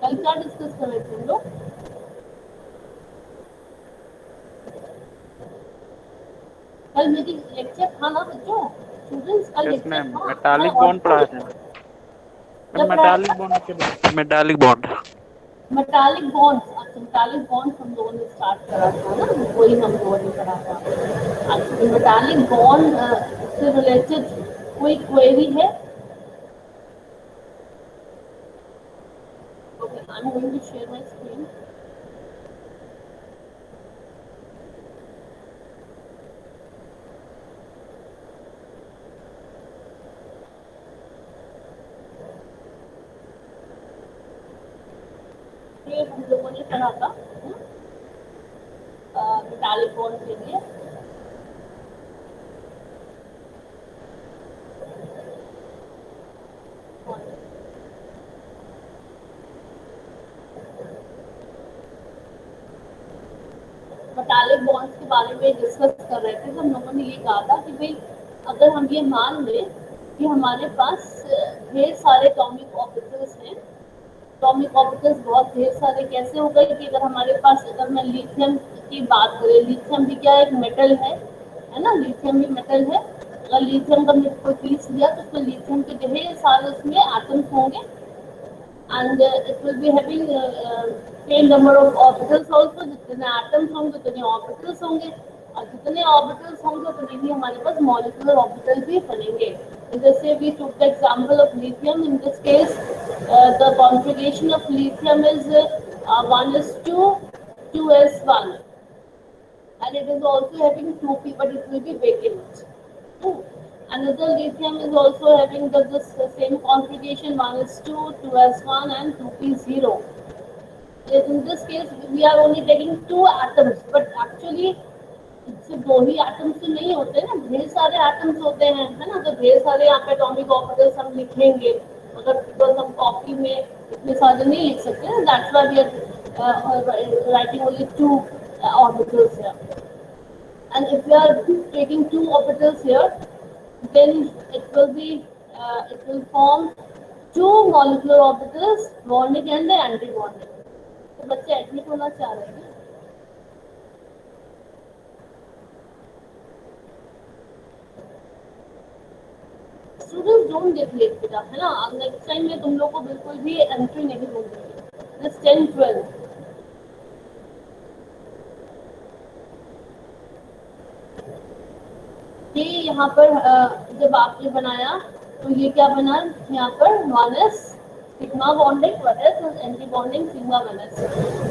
कल क्या डिस्कस कर रहे थे हम लोग? कल मेरी लेक्चर था ना बच्चों, स्टूडेंट्स कल यस लेक्चर मैम, था। मैं मेटालिक बॉन्ड ऑडिबल पढ़ा हूँ? रहे हैं। क्या मैम पढ़ा मेटालिक था? बॉन्ड के बारे में, मेटालिक बॉन्ड। Metallic bonds. अच्छा, मेटालिक बॉन्ड्स हम लोगों ने स्टार्ट करा था ना, वही हम लोगों ने करा था। अच्छा, मेटालिक बॉन्ड से रिलेटेड कोई क्वेरी है? Okay, I am going to share my screen. ये हम लोगों ने पढ़ा था मेटालिक बॉन्ड के लिए। मेटालिक बॉन्ड्स के बारे में डिस्कस कर रहे थे, तो हम लोगों ने ये कहा था कि भाई अगर हम ये मान लें कि हमारे पास ढेर सारे एटॉमिक ऑर्बिटल्स हैं। एटॉमिक ऑर्बिटल्स बहुत ढेर सारे कैसे हो गए कि अगर हमारे पास, अगर मैं लिथियम की बात करें, लिथियम भी क्या एक मेटल है ना, लिथियम भी मेटल है। अगर लिथियम का कोई पीस लिया तो उसमें लिथियम के ढेर सारे उसमें एटम्स होंगे, and it will be having same number of orbitals also। जितने atoms होंगे उतने orbitals होंगे, और जितने orbitals होंगे उतने ही हमारे पास molecular orbital भी बनेंगे। जैसे we took the example of lithium, in this case the configuration of lithium is 1:2, 2s1, and it is also having 2p, but it will be vacant. Hmm. Another lithium is also having this same configuration, 1:2, 2s1, and 2p0. In this case, we are only taking two atoms, but actually सिर्फ दो ही atoms तो नहीं होते ना, ढेर सारे atoms होते हैं, है ना। तो ढेर सारे यहाँ पे एटॉमिक ऑर्बिटल्स हम लिखेंगे, अगर बिकॉज हम कॉपी में इतने सारे नहीं लिख सकते ना, that's why we are writing only two orbitals here. And if we are taking two orbitals here, then it will form two molecular orbitals, bonding and anti-bonding। तो बच्चे एडमिट होना चाह रहे हैं? स्टूडेंट्स डोंट गेट लेट बेटा, है ना। Next time में तुम लोग को बिल्कुल भी एंट्री नहीं होगी, जस्ट 10-12। ये यहाँ पर जब आपने बनाया तो ये क्या बना, यहाँ पर minus sigma bonding versus anti bonding sigma minus.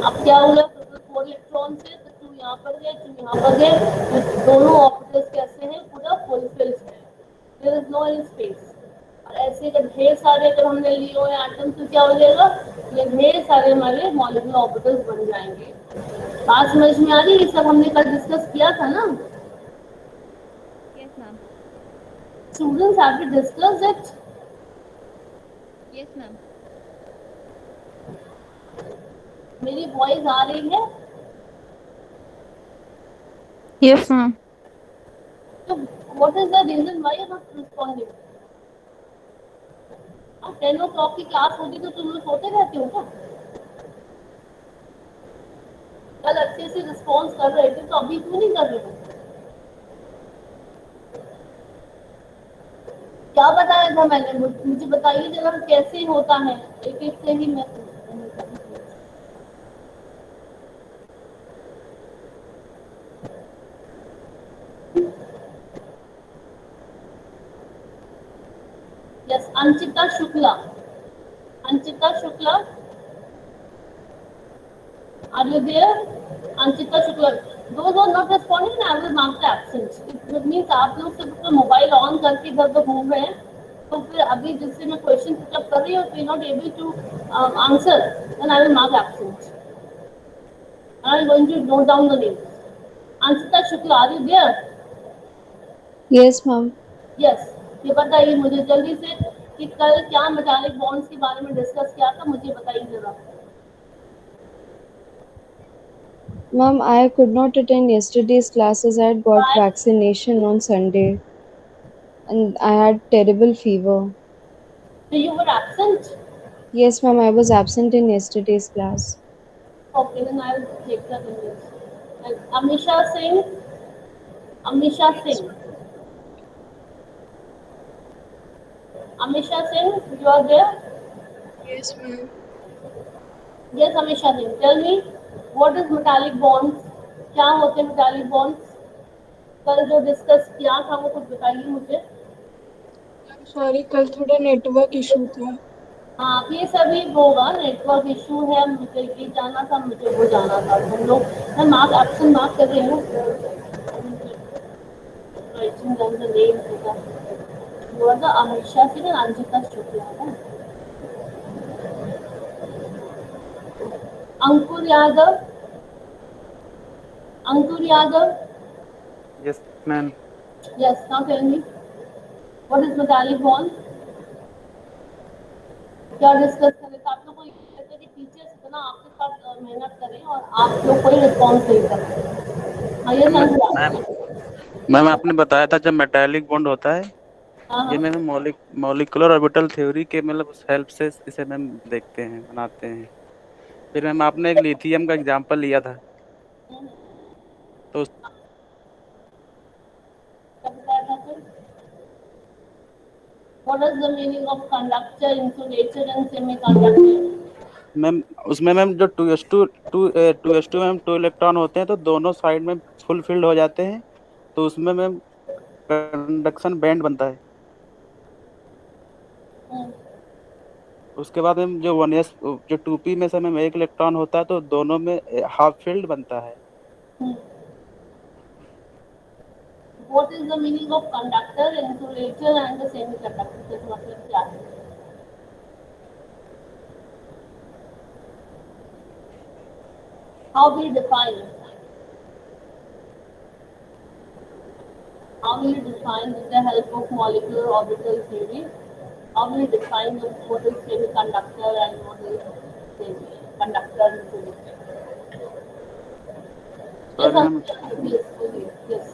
अब क्या हुआ, टोटल 4 इलेक्ट्रॉन से तो 2 यहाँ पर गए, 2 यहाँ पर गए, तो दोनों ऑर्बिटल्स कैसे हैं, पूरा फुलफिल्ड है, there is no any space. और ऐसे अगर ढेर सारे अगर हमने लिए हुए एटम तो क्या हो जाएगा, ये ढेर सारे हमारे मॉलिक्यूलर ऑर्बिटल्स बन जाएंगे। बात समझ में आ रही है? ये सब हमने कल डिस्कस किया था ना। Yes, ma'am. Students, have we discussed it? Yes, ma'am. मेरी वॉइस आ रही है? Yes, ma'am. तो what is the reason why you're not responding? अब 10 o'clock की क्लास होगी तो तुम लोग सोते रहते हो क्या? कल अच्छे से रिस्पॉन्स कर रहे थे तो अभी क्यों नहीं कर रहे हो? क्या बताया था मैंने, मुझे बताइए जरा कैसे होता है, एक एक से ही मैं। Yes, Anchita Shukla, Anchita Shukla, are you there? Anchita Shukla, those are not responding, I will mark the absence। It means आप लोग सिर्फ अपना मोबाइल ऑन करके इधर उधर घूम रहे हैं, तो फिर अभी जिससे मैं क्वेश्चन पिकअप कर रही हूँ, if you not able to answer, then I will mark absent। I am going to note down the names। Anshita Shukla, are you there? Yes, ma'am. Yes. ये बताइए मुझे जल्दी से कि कल क्या मेटालिक बॉन्ड्स के बारे में डिस्कस किया था, मुझे बताइए जरा। Ma'am, I could not attend yesterday's classes. I had got Why? vaccination on Sunday and I had terrible fever. So you were absent? Yes, ma'am, I was absent in yesterday's class. Okay, then I will take that in this. And Amisha Singh. Amisha Singh. Amisha Singh, you are there? Yes, ma'am. Yes, Amisha Singh. Tell me, what is metallic bonds? क्या होते हैं metallic bonds? कल जो discuss किया था वो कुछ बताइए मुझे. सॉरी, कल थोड़ा नेटवर्क इशू था. हाँ, ये सभी होगा. नेटवर्क इशू है, मुझे ये जाना था, मुझे वो जाना था. हम लोग मैं मार्क एब्सेंट मार्क कर रही हूँ. Writing down the names होगा. You are the Amisha Singh and Anjita Shukla है. अंकुर यादव. अंकुर Yadav. Yes, ma'am. Yes, now tell me, what is metallic bond? क्या डिस्कस करें? तो आप लोग को ये कहते हैं कि टीचर्स इतना आपके साथ मेहनत करें और आप लोग कोई रिस्पॉन्स नहीं करते. हाँ, ये मैम समझ मैम मैम आपने बताया था जब मेटालिक बॉन्ड होता है, हाँ ये हाँ. मैम मॉलिक्यूलर ऑर्बिटल थ्योरी के मतलब उस हेल्प से इसे मैम देखते हैं, बनाते हैं. फिर मैम आपने एक लिथियम का एग्जांपल लिया था, तो क्या बताया था फिर? What is the meaning of conductor, insulator and semiconductor? Ma'am उसमें मैम जो two s two ma'am 2 electron होते हैं, तो दोनों साइड में फुल फिल्ड हो जाते हैं, तो उसमें मैम कंडक्शन बैंड बनता है. हम्म, उसके बाद में जो 1s जो 2p में से में एक इलेक्ट्रॉन होता है, तो दोनों में हाफ फील्ड बनता है. हम्म. What is the meaning of conductor, insulator and the semiconductor? इसका मतलब क्या है? How we define it? How will you define with the help of molecular orbital theory? How will you define what is semiconductor and what is semiconductor insulator? Yes, sorry ma'am. yes, please, yes.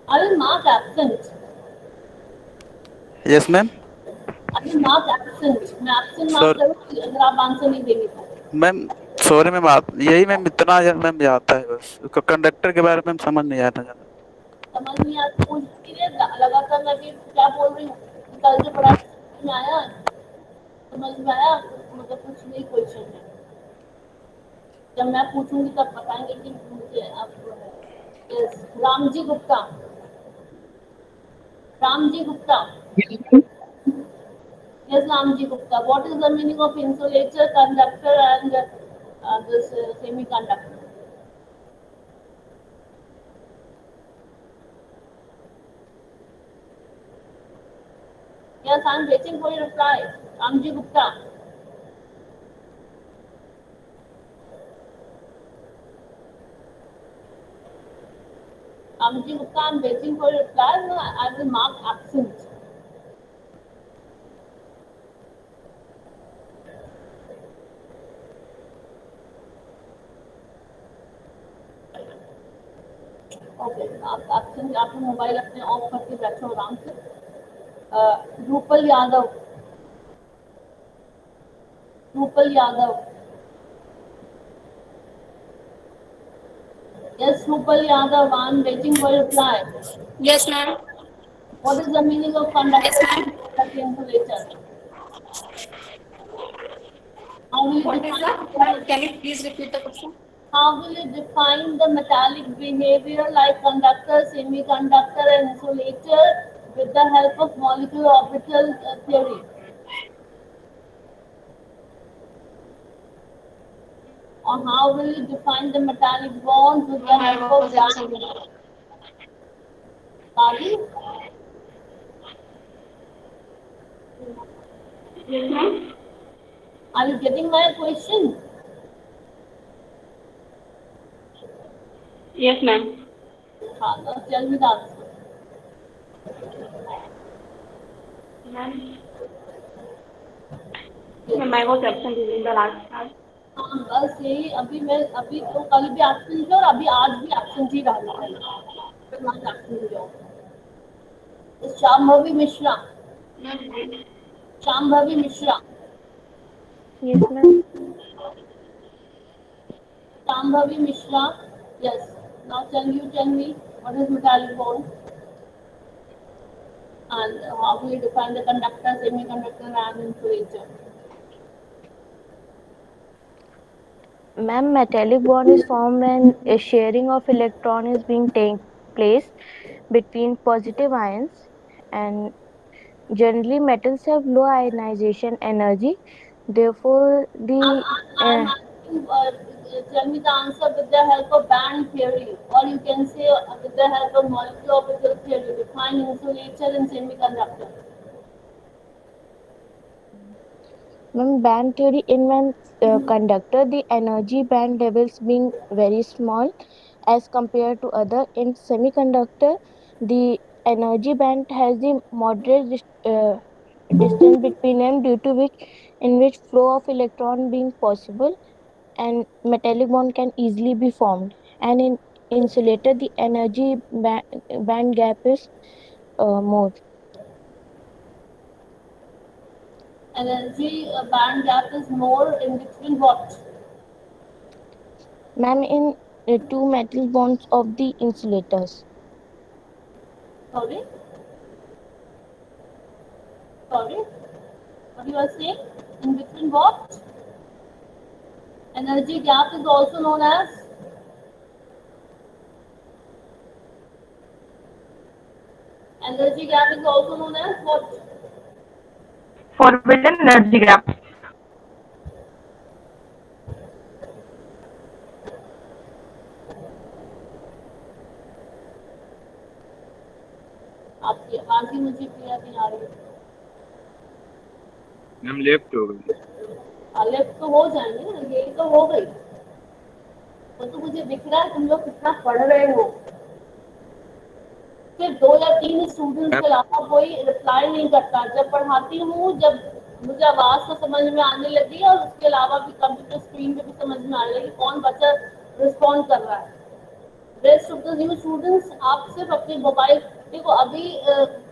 I will mark absent. Yes ma'am. I will mark absent. मैं absent mark sir करूँगी अगर आप answer नहीं देंगे तो. Ma'am, sorry ma'am, यही ma'am इतना ma'am आता है बस. कंडक्टर के बारे में मैम समझ नहीं आता ज्यादा. समझ नहीं आता पूछ भी रहे लगातार मैं भी क्या बोल रही हूँ. कल जो पढ़ा समझ में आया. समझ में आया मतलब कुछ नहीं क्वेश्चन है. जब मैं पूछूंगी तब बताएंगे कि मुझे आप. Yes, Ramji Gupta. Ramji Gupta. Yes, Ramji Gupta. What is the meaning of insulator, conductor, and this semiconductor? Yes, I am waiting for your reply. Ramji Gupta. Ramji Gupta, I am waiting for your reply. No, I will mark absent. Okay, आप absent. आप mobile अपने of करके बैठो आराम से. Rupal Yadav. Rupal Yadav. Yes, Rupal Yadav, I am waiting for your reply. Yes, ma'am. What is the meaning of Yes, conductor ma'am. and insulator? How will you What is define that? Ma'am, can you please repeat the question? how will you define the metallic behavior like conductor, semiconductor, and insulator with the help of molecular orbital theory? Or how will you define the metallic bonds with the Ma'am, I help of was absent. Pardon? Yes, ma'am. Are you getting my question? Yes, ma'am. Now tell me the answer. Ma'am. Ma'am, I was absent in the last class. हाँ, बस यही. अभी तो कल भी absent थे और अभी आज भी एब्सेंट ही रहना है. फिर वहाँ एब्सेंट हो जाओ. Shambhavi Mishra, Ma'am, Shambhavi Mishra, Yes, ma'am. Shambhavi Mishra. Yes. Now can you tell me what is metallic bond and how do you define the conductor, semiconductor and insulator? Ma'am, metallic bond is formed when a sharing of electron is being take place between positive ions, and generally metals have low ionization energy. Therefore, the I'm asking, tell me the answer with the help of band theory, or you can say with the help of molecular orbital theory. Define insulator and semiconductor. band theory in one conductor, the energy band levels being very small as compared to other. In semiconductor, the energy band has the moderate distance between them, due to which in which flow of electron being possible, and metallic bond can easily be formed. And in insulator, the energy band gap is more. Energy band gap is more in between what? Ma'am, in two metal bonds of the insulators. Sorry, sorry. What you are saying? In between what? Energy gap is also known as energy gap is also known as what? forbidden energy gap. आपकी आवाज ही मुझे clear नहीं आ रही। Ma'am left हो गई। Left तो हो जाएंगे ना, यही तो हो गई। वो तो मुझे दिख रहा है तुम लोग कितना पढ़ रहे हो। सिर्फ 2 या 3 स्टूडेंट्स के अलावा कोई रिप्लाई नहीं करता। जब पढ़ाती हूँ, जब मुझे आवाज तो समझ में आने लगी और उसके अलावा भी कंप्यूटर स्क्रीन पे भी समझ में आने लगी कौन बच्चा रिस्पॉन्ड कर रहा है। Rest of the new students आप सिर्फ अपने मोबाइल देखो। अभी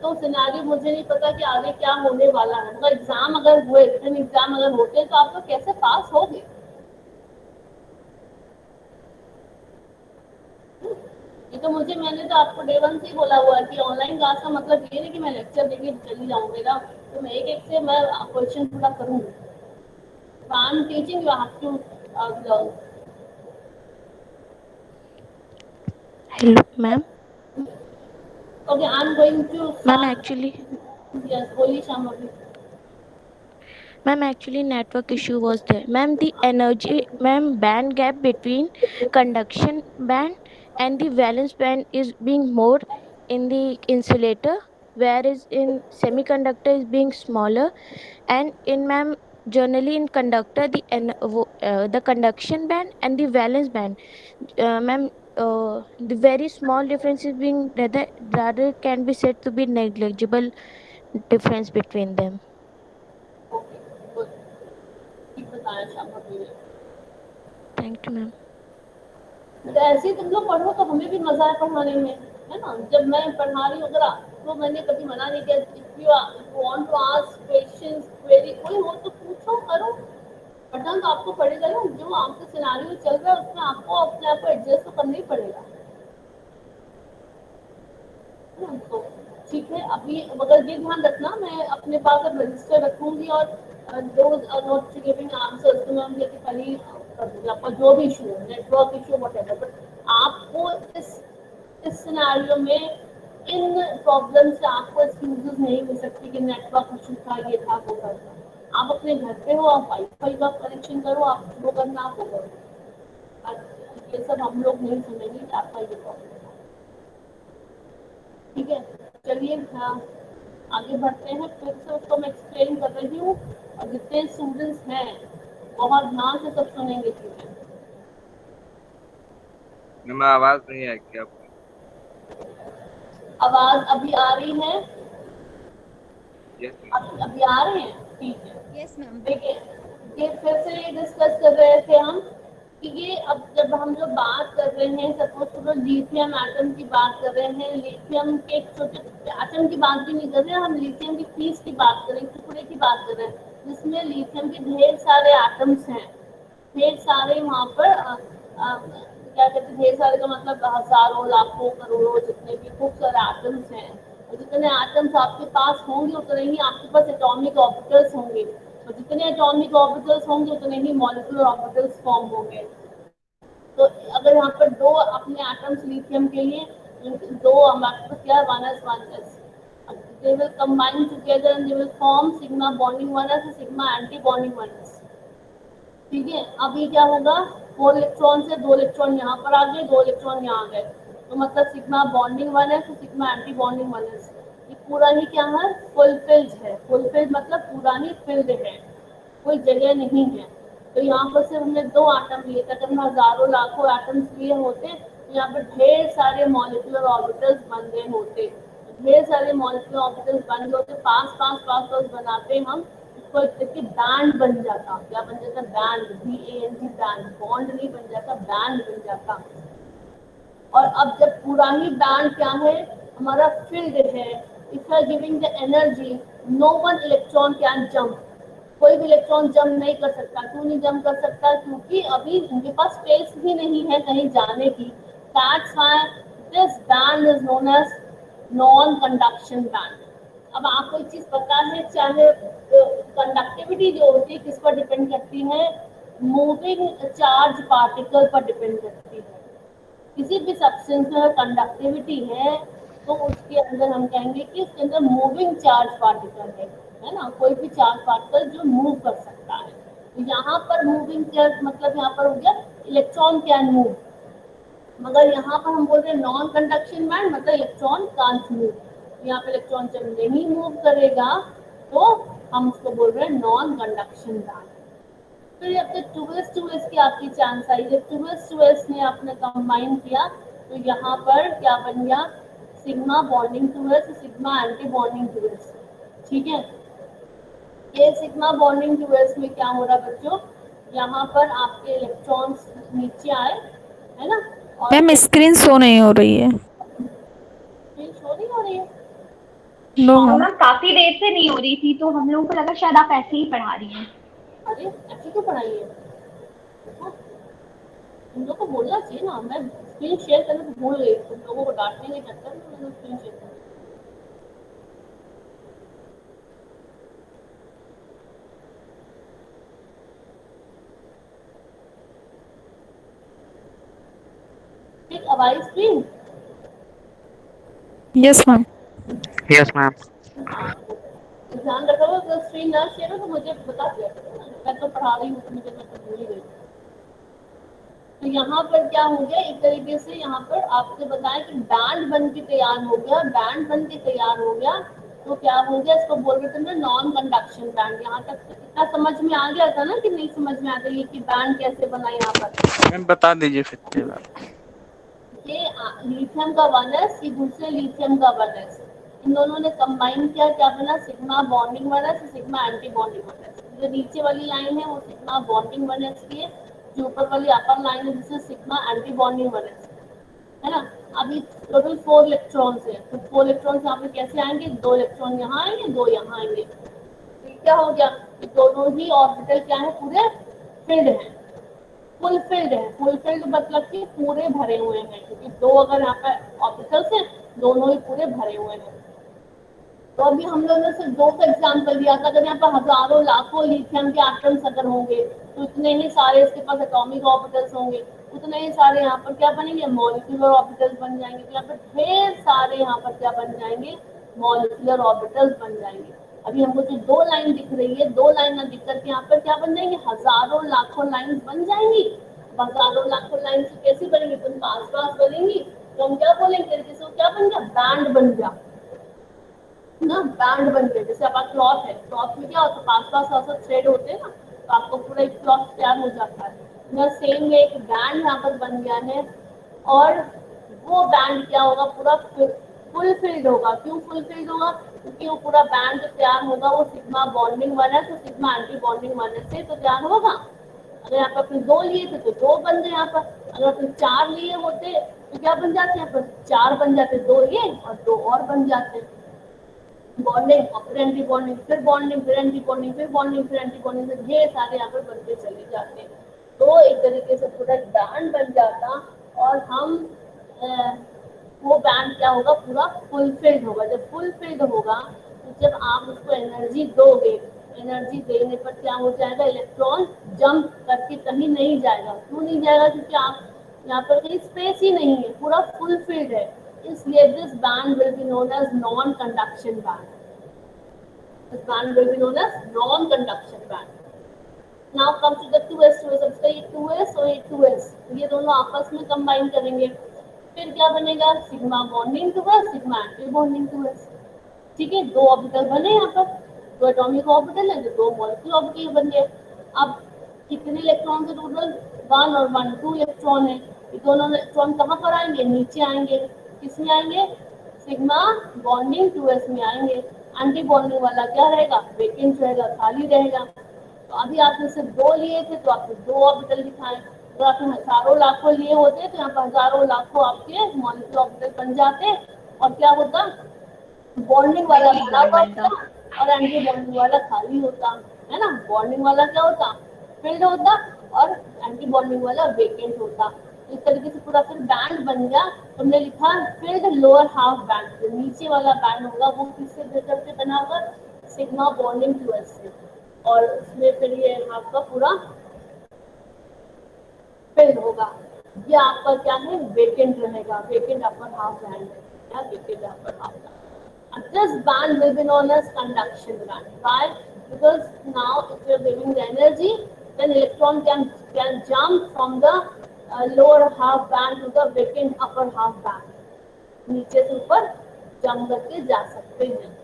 तो सिनेरियो मुझे नहीं पता कि आगे क्या होने वाला है। तो एग्जाम अगर हुए, रिटन एग्जाम अगर होते तो आप लोग कैसे पास होगे? ये तो मैंने तो आपको डे 1 से ही बोला हुआ है कि ऑनलाइन क्लास का मतलब ये नहीं कि मैं लेक्चर देके चली जाऊंगी ना। तो मैं एक से मैं क्वेश्चन पूरा करूंगी। I am teaching you have to learn. Hello, ma'am. Okay, I'm going to Ma'am, start. actually, Yes, बोलिए Shamli. network issue was there. Ma'am, the energy, ma'am, band gap between conduction band and the valence band is being more in the insulator, whereas in semiconductor is being smaller. And in, ma'am, generally in conductor, the conduction band and the valence band, ma'am, the very small difference is being rather can be said to be negligible difference between them. Okay, good. ठीक बताया शामली ने। Thank you, ma'am. तो ऐसे ही तुम लोग पढ़ो तो हमें भी मजा है पढ़ाने में, है ना। जब मैं पढ़ा रही हूँ अगर तो मैंने कभी मना नहीं किया। If you want to ask questions, query कोई हो तो पूछो, करो। पढ़ना तो आपको पड़ेगा ना। जो आपका सिनेरियो चल रहा है उसमें आपको अपने आप को एडजस्ट तो करना ही पड़ेगा। तो ठीक है, अभी मगर ये ध्यान रखना मैं अपने पास अब रजिस्टर रखूंगी और those are not giving answers तो मैं उनके कल ही कर दूंगी। आपका जो भी इशू है, नेटवर्क इशू व्हाटएवर, बट आपको इस सिनेरियो में इन प्रॉब्लम से आपको एक्सक्यूजेस नहीं मिल सकती कि नेटवर्क इशू था, ये था, वो था। आप अपने घर पे हो, आप वाईफाई का कनेक्शन करो, आप वो करना आप वो करो। ये सब हम लोग नहीं सुनेंगे कि आपका ये प्रॉब्लम। ठीक है, चलिए हाँ आगे बढ़ते हैं। फिर से उसको मैं एक्सप्लेन कर रही हूँ और जितने स्टूडेंट्स हैं बहुत ध्यान से सब सुनेंगे चीजें। मैम आवाज नहीं आई क्या आपकी? आवाज अभी आ रही है? यस अभी आ रहे हैं? ठीक है। Yes, ma'am. देखिए, ये फिर से ये डिस्कस कर रहे थे हम कि ये अब जब हम लोग बात कर रहे हैं, सपोज करो लिथियम एटम की बात कर रहे हैं, लिथियम के छोटे एटम की बात भी नहीं कर रहे हैं हम, लिथियम की पीस की बात कर रहे हैं, टुकड़े की बात कर रहे हैं, जिसमें लिथियम के ढेर सारे एटम्स हैं, ढेर सारे वहाँ पर क्या कहते हैं, ढेर सारे का मतलब हजारों लाखों करोड़ों जितने भी खूब सारे एटम्स हैं, और जितने एटम्स आपके पास होंगे उतने ही आपके पास एटॉमिक ऑर्बिटल्स होंगे, और जितने एटॉमिक ऑर्बिटल्स होंगे उतने ही मॉलिक्यूलर ऑर्बिटल्स फॉर्म होंगे। तो अगर यहाँ पर दो अपने एटम्स लिथियम के लिए, दो हमारे पास क्या one S one S, they will combine together and they will form sigma bonding 1s sigma anti bonding 1s। ठीक है, अब ये क्या होगा, 4 इलेक्ट्रॉन से 2 इलेक्ट्रॉन यहाँ पर आ गए, 2 इलेक्ट्रॉन यहाँ आ गए, तो मतलब sigma bonding 1s sigma anti bonding 1s, ये पूरा ही क्या है, फुलफिल्ड है। फुलफिल्ड मतलब पूरा ही फिल्ड है, कोई जगह नहीं है। तो यहाँ पर सिर्फ हमने 2 आटम लिए थे, अगर हम हजारों लाखों एटम्स लिए होते तो यहाँ पर ढेर सारे मॉलिक्यूलर ऑर्बिटल्स बन गए होते, ढेर सारे मॉलिक्यूलर ऑर्बिटल्स बन गए होते, पास बनाते हम, इसको एक बैंड बन जाता। क्या बन जाता, बैंड, BAND बैंड, बॉन्ड नहीं बन जाता, बैंड बन जाता। और अब जब पूरा ही बैंड क्या है, हमारा फील्ड है, if you are giving the energy, no one electron can jump, कोई भी इलेक्ट्रॉन जंप नहीं कर सकता। क्यों नहीं जंप कर सकता, क्योंकि अभी उनके पास स्पेस ही नहीं है कहीं जाने की। That's why this band is known as non conduction band. अब आपको एक चीज पता है, चाहे कंडक्टिविटी जो होती है किस पर डिपेंड करती है, मूविंग चार्ज पार्टिकल पर डिपेंड करती है। किसी भी सब्सटेंस में कंडक्टिविटी है तो उसके अंदर हम कहेंगे कि उसके अंदर मूविंग चार्ज पार्टिकल है ना, कोई भी चार्ज पार्टिकल जो मूव कर सकता है। तो यहाँ पर मूविंग चार्ज मतलब यहाँ पर हो गया इलेक्ट्रॉन कैन मूव, मगर यहाँ पर हम बोल रहे हैं नॉन कंडक्शन बैंड मतलब इलेक्ट्रॉन कांट मूव। यहाँ पे इलेक्ट्रॉन जब नहीं मूव करेगा तो हम उसको बोल रहे हैं नॉन कंडक्शन बैंड। फिर अब तक 2s की आपकी चांस आई, जब 2s ने आपने कंबाइन किया तो यहाँ पर क्या बन गया, sigma bonding 2s sigma anti bonding 2s। ठीक है, ये सिग्मा बॉन्डिंग 2s में क्या हो रहा है बच्चों, यहाँ पर आपके इलेक्ट्रॉन्स नीचे आए, है ना, और मैम स्क्रीन शो नहीं हो रही है। स्क्रीन शो नहीं हो रही है, नो मैम। मैम काफी देर से नहीं हो रही थी तो हम लोगों को लगा शायद आप ऐसे ही पढ़ा रही हैं। अरे ऐसे क्यों पढ़ाई है, तुम लोग को बोलना चाहिए ना, मैं स्क्रीन शेयर करने को भूल गई, तुम लोगों को डांटने के चक्कर में मैंने स्क्रीन शेयर कर दी। ठीक, अब आई screen? Yes ma'am. Yes ma'am. ध्यान रखो, अगर स्क्रीन ना शेयर हो तो मुझे बता दिया करो, मैं तो पढ़ा रही हूँ तो मुझे मैं तो भूल ही गई। तो यहाँ पर क्या हो गया, एक तरीके से यहाँ पर आपसे बताया कि बैंड बन के तैयार हो गया, बैंड बन के तैयार हो गया तो क्या हो गया, इसको बोल रहे थे नॉन कंडक्शन बैंड। यहाँ तक इतना समझ में आ गया था ना कि नहीं समझ में आता ये कि बैंड कैसे बना यहाँ पर? मैम बता दीजिए फिर से बार। ये लिथियम का 1s, ये दूसरे लिथियम का 1s, इन दोनों ने कंबाइन किया, क्या बना, sigma bonding 1s sigma anti bonding 1s। जो नीचे वाली लाइन है वो सिग्मा बॉन्डिंग 1s की है, जो ऊपर वाली अपर लाइन है जिससे सिग्मा एंटी बॉन्डिंग 1s है ना। अभी टोटल 4 इलेक्ट्रॉन्स है, तो 4 इलेक्ट्रॉन्स यहाँ पे कैसे आएंगे, 2 इलेक्ट्रॉन यहाँ आएंगे, 2 यहाँ आएंगे। तो क्या हो गया, दोनों ही ऑर्बिटल क्या है, पूरे फिल्ड है, फुल फिल्ड है। फुल फिल्ड मतलब कि पूरे भरे हुए हैं, क्योंकि 2 अगर यहाँ पे ऑर्बिटल्स हैं दोनों ही पूरे भरे हुए हैं। तो अभी हम लोगों ने सिर्फ 2 का एग्जाम्पल दिया था, अगर यहाँ पर हजारों लाखों लिथियम के एटम्स अगर होंगे तो इतने ही सारे इसके पास एटॉमिक ऑर्बिटल्स होंगे, उतने ही सारे यहाँ पर क्या बनेंगे, मॉलिक्यूलर ऑर्बिटल्स बन जाएंगे। तो यहाँ पर ढेर सारे यहाँ पर क्या बन जाएंगे, मॉलिक्यूलर ऑर्बिटल्स बन जाएंगे। अभी हमको जो 2 लाइन दिख रही है, 2 लाइन ना दिख करके यहाँ पर क्या बन जाएंगे, हजारों लाखों लाइन बन जाएंगी। हजारों लाखों लाइन से कैसे बनेंगी, तुम पास बनेंगी तो हम क्या बोलेंगे, तरीके से क्या बन गया, बैंड बन गया ना, बैंड बन गया। जैसे आपका क्लॉथ है, क्लॉथ में क्या होता है, पास थ्रेड होते हैं ना, तो आपको पूरा एक क्लॉथ तैयार हो जाता है ना। सेम में एक बैंड यहाँ पर बन गया है, और वो बैंड क्या होगा, पूरा फुल फिल्ड होगा। क्यों फुल फिल्ड होगा, क्योंकि वो पूरा बैंड जो तैयार होगा वो सिग्मा बॉन्डिंग 1s तो सिग्मा एंटी बॉन्डिंग 1s से तो तैयार होगा। अगर यहाँ पर आपने 2 लिए थे तो 2 बन गए यहाँ पर, अगर आपने 4 लिए होते तो क्या बन जाते यहाँ पर, 4 बन जाते, 2 ये और 2 और बन जाते। बॉन्डिंग और फिर एंटी बॉन्डिंग, फिर बॉन्डिंग, फिर एंटी बॉन्डिंग, फिर बॉन्डिंग, फिर एंटी बॉन्डिंग, फिर ढेर सारे यहाँ पर बनते चले जाते हैं। तो एक तरीके से पूरा बैंड बन जाता और हम वो बैंड क्या होगा, पूरा फुलफिल्ड होगा। जब फुलफिल्ड होगा तो जब आप उसको एनर्जी दोगे, एनर्जी देने पर क्या हो जाएगा, इलेक्ट्रॉन जंप करके कहीं नहीं जाएगा। क्यों नहीं जाएगा, क्योंकि आप यहाँ पर कहीं स्पेस ही नहीं है, पूरा फुलफिल्ड है। इसलिए this band will be known as non conduction band. This band will be known as non conduction band. Now come to the 2s, 2s सबसे ये 2s और ये 2s, ये दोनों आपस में कंबाइन करेंगे, फिर क्या बनेगा, sigma bonding two s, sigma anti bonding two s। ठीक है, 2 ऑर्बिटल बने यहाँ पर, 2 एटॉमिक ऑर्बिटल है, 2 मॉलिक्यूलर ऑर्बिटल बन गए। अब कितने इलेक्ट्रॉन के टोटल, 1 और 1 2 इलेक्ट्रॉन है। ये दोनों इलेक्ट्रॉन कहाँ पर आएंगे, नीचे आएंगे। किसमें आएंगे, सिग्मा बॉन्डिंग टू s में आएंगे। एंटी बॉन्डिंग वाला क्या रहेगा, वेकेंट रहेगा, खाली रहेगा। तो अभी आपने सिर्फ 2 लिए थे तो आपने 2 ऑर्बिटल दिखाए, तो आपने हजारों लाखों लिए होते तो यहाँ पर हजारों लाखों आपके मॉलिक्यूलर ऑर्बिटल बन जाते और क्या होता, बॉन्डिंग वाला बड़ा होता और एंटी बॉन्डिंग वाला खाली होता, है ना। बॉन्डिंग वाला क्या होता, फिल्ड होता और एंटी बॉन्डिंग वाला वेकेंट होता। इस तरीके से पूरा फिर बैंड बन गया। तुमने लिखा फिल्ड लोअर हाफ बैंड, जो नीचे वाला बैंड होगा वो किससे मिलकर के बना होगा, सिग्मा बॉन्डिंग टू s से, और उसमें फिर ये आपका पूरा फिल्ड होगा। ये आपका क्या है, वेकेंट रहेगा, वेकेंट अपर हाफ बैंड है, vacant upper half band. This band will be known as conduction band. Why? Because now if you are giving the energy, then electron can jump from the lower half band to the vacant upper half band. नीचे से ऊपर jump करके जा सकते हैं।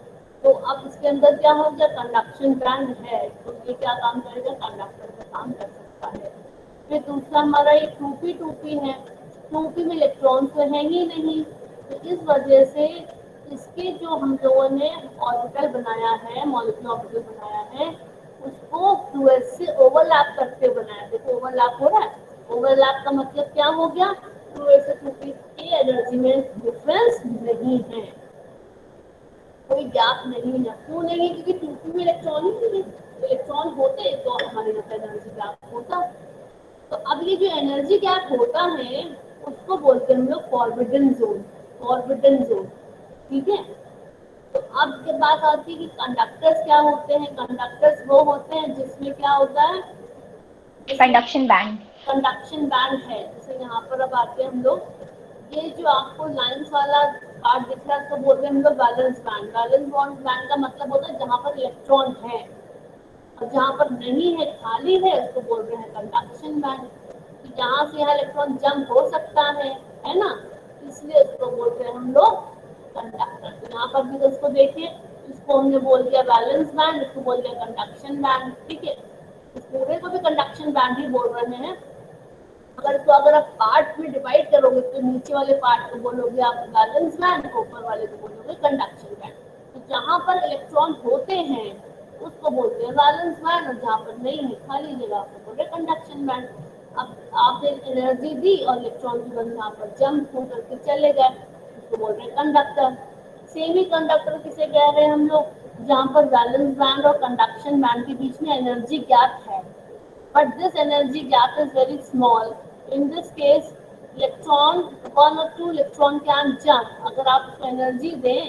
तो अब इसके अंदर क्या हो गया, कंडक्शन बैंड है, तो ये क्या काम करेगा, कंडक्टर का काम कर सकता है। फिर दूसरा हमारा ये 2p है, 2p में इलेक्ट्रॉन तो है ही नहीं, तो इस वजह से इसके जो हम लोगों ने ऑर्बिटल बनाया है, मॉलिक्यूलर ऑर्बिटल बनाया है, उसको 2s से ओवरलैप करके बनाया। देखो ओवरलैप हो रहा है, ओवरलैप का मतलब क्या हो गया, 2s से 2p की एनर्जी में डिफरेंस नहीं है, कोई गैप नहीं है। क्यों नहीं है, क्योंकि 2p में इलेक्ट्रॉन ही नहीं है, इलेक्ट्रॉन होते तो हमारे यहाँ पर एनर्जी गैप होता। तो अब ये जो एनर्जी गैप होता है उसको बोलते हैं हम लोग फॉरबिडन जोन, फॉरबिडन जोन। ठीक है, तो अब जब बात आती है कि कंडक्टर्स क्या होते हैं, कंडक्टर्स वो होते हैं जिसमें क्या होता है, कंडक्शन बैंड। कंडक्शन बैंड है। जैसे यहाँ पर अब आते हैं हम लोग, ये जो आपको लाइंस वाला पार्ट दिख रहा है उसको बोलते हैं हम लोग बैलेंस बैंड। बैलेंस बैंड का मतलब होता है जहाँ पर इलेक्ट्रॉन है, और जहाँ पर नहीं है, खाली है, उसको बोल रहे हैं कंडक्शन बैंड। यहाँ से यहाँ इलेक्ट्रॉन जंप हो सकता है ना, इसलिए उसको बोलते हैं हम लोग कंडक्टर। तो यहाँ पर भी उसको देखिए, इसको हमने बोल दिया बैलेंस बैंड, इसको बोल दिया कंडक्शन बैंड। ठीक है, इस पूरे को भी कंडक्शन बैंड ही बोल रहे हैं। अगर आप पार्ट में डिवाइड करोगे तो नीचे वाले पार्ट को बोलोगे आप बैलेंस बैंड, ऊपर वाले को बोलोगे कंडक्शन बैंड। तो जहाँ पर इलेक्ट्रॉन होते हैं उसको बोलते हैं बैलेंस बैंड, और जहाँ पर नहीं है, खाली जगह को बोलते हैं कंडक्शन बैंड। अब आपने एनर्जी दी और इलेक्ट्रॉन की बंद यहाँ पर जंप हो करके चले गए, उसको बोल रहे हैं कंडक्टर। सेमी कंडक्टर किसे कह रहे हैं हम लोग, जहाँ पर बैलेंस बैंड और कंडक्शन बैंड के बीच में एनर्जी गैप है, but this energy gap is very small. In this case, electron, 1 or 2 electron can jump. अगर आप उसको एनर्जी दें,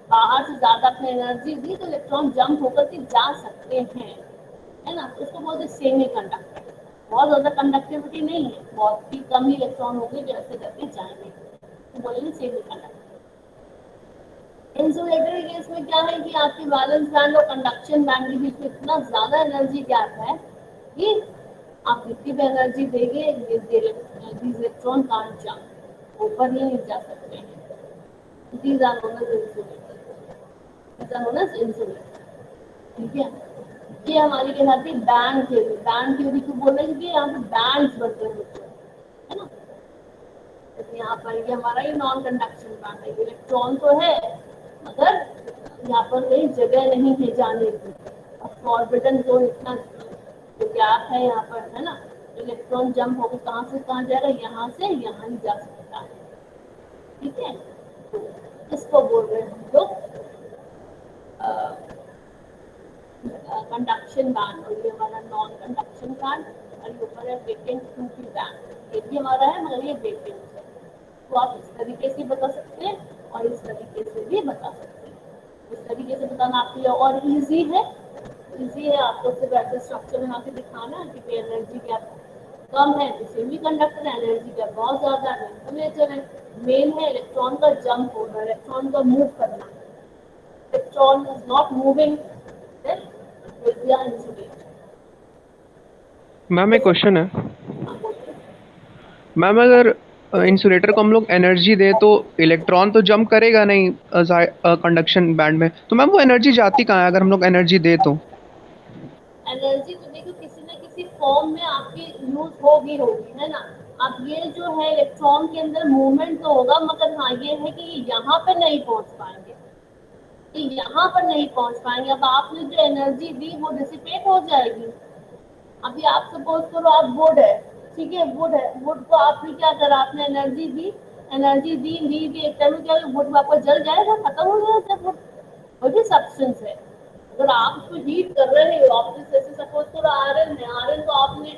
बाहर से ज्यादा अपनी एनर्जी दी तो इलेक्ट्रॉन जंप होकर के जा सकते हैं, है ना। उसको बोलते हैं सेमी कंडक्टर। बहुत ज्यादा कंडक्टिविटी नहीं है, बहुत ही कम ही इलेक्ट्रॉन होंगे जो ऐसे करके जाएंगे, तो बोलेंगे सेमी कंडक्टर। इंसुलेटर के केस में क्या है कि आपके बैलेंस बैंड और कंडक्शन बैंड के बीच में इतना ज्यादा एनर्जी गैप है कि आप जितनी भी एनर्जी देंगे इलेक्ट्रॉन कांट जंप, ऊपर ही नहीं जा सकते हैं। These are known as insulators. These are known as insulators. ठीक है, ये हमारी कहलाती है बैंड थ्योरी। बैंड थ्योरी क्यों बोल रहे हैं, क्योंकि यहाँ पे बैंड्स बनते हैं, है ना। जैसे यहाँ पर ये हमारा ये नॉन कंडक्शन बैंड है, इलेक्ट्रॉन तो है मगर यहाँ पर कहीं जगह नहीं है जाने की। और फॉरबिडन जोन इतना जो गैप है यहाँ पर, है ना, इलेक्ट्रॉन जंप होकर कहाँ से कहाँ जाएगा, यहाँ से यहाँ ही जा सकता है। ठीक है, तो इसको बोल रहे हैं हम लोग कंडक्शन बैंड, और ये हमारा नॉन कंडक्शन बैंड, और ये ऊपर है वेकेंट टूटी बैंड। ये भी हमारा है मगर ये वेकेंट है। तो आप इस तरीके से बता सकते हैं और इस तरीके से भी बता सकते हैं। इस तरीके से बताना आपके लिए और इजी है, आपको सिर्फ ऐसे स्ट्रक्चर बना के दिखाना है कि एनर्जी गैप कम है तो सेमी कंडक्टर, एनर्जी गैप बहुत ज्यादा है इंसुलेटर है। मेन है इलेक्ट्रॉन का जंप होना, इलेक्ट्रॉन का मूव करना। Electron is not moving, then will be an insulator. Ma'am एक क्वेश्चन है मैम, अगर इंसुलेटर को हम लोग एनर्जी दे तो इलेक्ट्रॉन तो जंप करेगा नहीं कंडक्शन बैंड में, तो मैम वो एनर्जी जाती कहाँ है अगर हम लोग एनर्जी दे तो? एनर्जी तो देखो किसी न किसी फॉर्म में आपकी यूज होगी है ना। अब ये जो है इलेक्ट्रॉन के अंदर मूवमेंट तो होगा, मगर हाँ ये है कि यहाँ पर नहीं पहुँच पाएंगे, यहाँ पर नहीं पहुँच पाएंगे। अब आपने जो एनर्जी दी वो डिसिपेट हो जाएगी। अभी आप सपोज करो आप वुड है, ठीक है, वुड को आपने क्या करा, आपने एनर्जी दी एक टाइम में क्या वुड वापस जल जाएगा, खत्म हो जाएगा वुड, वो भी सब्सटेंस है। अगर आप उसको हीट कर रहे हो, आप जैसे सपोज करो आयरन है, आयरन को आपने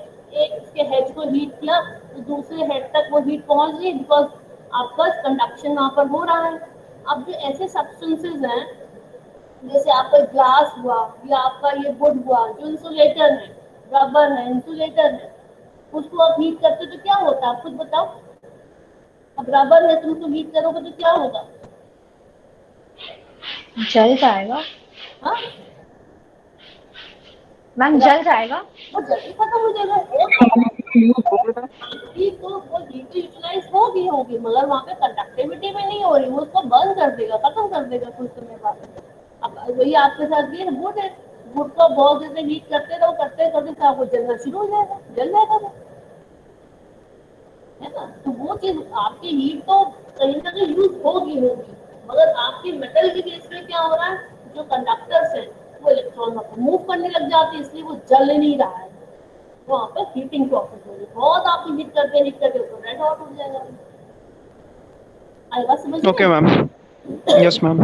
एक उसके हेड को हीट किया तो दूसरे हेड तक वो हीट पहुंच गई, बिकॉज आपका कंडक्शन वहां पर हो रहा है। अब जो ऐसे सब्सटेंसेस हैं जैसे आपका ग्लास हुआ या आपका ये वुड हुआ, जो इंसुलेटर है, रबर है, इंसुलेटर है, उसको आप हीट करते तो क्या होता है आप खुद बताओ। अब रबर है, तुम उसको हीट करोगे तो क्या होगा, जल जाएगा हाँ मैम, जल जाएगा। वो जल्दी खत्म हो जाएगा। वो हीट यूटिलाइज होगी मगर वहाँ पे कंडक्टिविटी में नहीं हो रही, वो उसको बर्न कर देगा, खत्म कर देगा कुछ समय बाद। अब वही आपके साथ ये वुड है, वुड को बहुत देर से हीट करते रहो, करते वो जलना शुरू हो जाएगा, जल जाएगा वो, है ना। तो वो चीज आपकी हीट तो कहीं ना कहीं यूज होगी, मगर आपके मेटल के केस में क्या हो रहा है, जो कंडक्टर्स है वो इलेक्ट्रॉन मूव करने लग जाते हैं, इसलिए वो जल नहीं रहा है, वहाँ पर हीटिंग प्रोसेस हो रही है। बहुत आप हीट करते उसको रेड हॉट हो जाएगा। आई बात समझ में? Okay ma'am, yes ma'am.